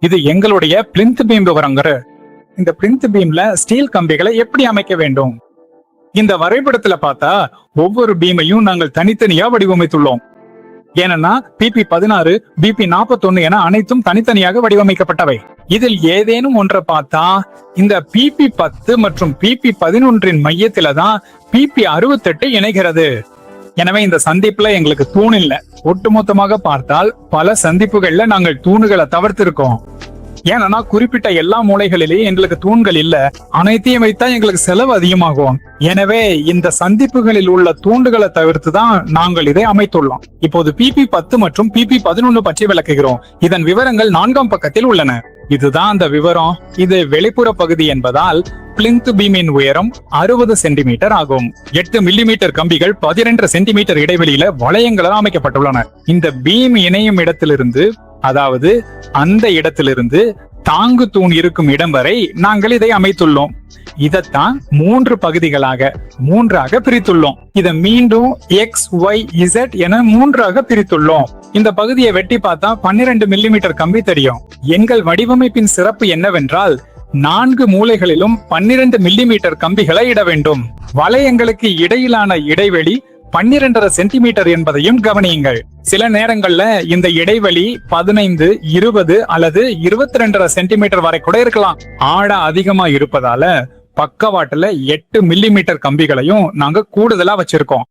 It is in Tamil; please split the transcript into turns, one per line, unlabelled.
இது எங்களுடைய பிளிந்த் பீம் விவரங்க. இந்த பிளிந்த் பீம்ல ஸ்டீல் கம்பிகளை எப்படி அமைக்க வேண்டும்? இந்த வரைபடத்துல பார்த்தா ஒவ்வொரு பீமையும் நாங்கள் தனித்தனியா வடிவமைத்துள்ளோம். ஏனென்னா பிபி 16, பிபி 41 என அனைத்தும் தனித்தனியாக வடிவமைக்கப்பட்டவை. இதில் ஏதேனும் ஒன்றை பார்த்தா இந்த பிபி 10 மற்றும் பிபி 11 மையத்தில தான் பிபி 68 இணைகிறது. எனவே இந்த சந்திப்புல எங்களுக்கு தூண் இல்ல. ஒட்டுமொத்தமாக பார்த்தால் பல சந்திப்புகள்ல நாங்கள் தூணுகளை தவிர்த்திருக்கோம். ஏன்னா குறிப்பிட்ட எல்லா மூலைகளிலேயே எங்களுக்கு தூண்கள் இல்ல. அனைத்தையும் வைத்தா எங்களுக்கு செலவு அதிகமாகும். எனவே இந்த சந்திப்புகளில் உள்ள தூண்டுகளை தவிர்த்து தான் நாங்கள் இதை அமைத்துள்ளோம். இப்போது பிபி 10 மற்றும் பிபி 11 பற்றி விளக்குகிறோம். இதன் விவரங்கள் 4ஆம் பக்கத்தில் உள்ளன. இதுதான் அந்த விவரம். இது வெளிப்புற பகுதி என்பதால் பிளிந்த் பீமின் உயரம் 60 சென்டிமீட்டர் ஆகும். 8 மில்லிமீட்டர் கம்பிகள் 12 சென்டிமீட்டர் இடைவெளியில வளையங்களால் அமைக்கப்பட்டுள்ளன. இந்த பீம் இணையும் இடத்திலிருந்து, அதாவது அந்த இடத்திலிருந்து தாங்கு தூண் இருக்கும் இடம் வரை நாங்கள் இதை அமைத்துள்ளோம். இதத்தான் 3 பகுதிகளாக பிரித்துள்ளோம். இதை மீண்டும் X, Y, Z என 3ஆக பிரித்துள்ளோம். இந்த பகுதியை வெட்டி பார்த்தா 12 மில்லிமீட்டர் கம்பி தெரியும். எங்கள் வடிவமைப்பின் சிறப்பு என்னவென்றால் 4 மூலைகளிலும் 12 மில்லிமீட்டர் கம்பிகளை இட வேண்டும். வளையங்களுக்கு இடையிலான இடைவெளி 12.5 சென்டிமீட்டர் என்பதையும் கவனியுங்கள். சில நேரங்கள்ல இந்த இடைவெளி 15, 20 அல்லது 22.5 சென்டிமீட்டர் வரை கூட இருக்கலாம். ஆழ அதிகமா இருப்பதால பக்கவாட்டுல 8 மில்லிமீட்டர் கம்பிகளையும் நாங்க கூடுதலா வச்சிருக்கோம்.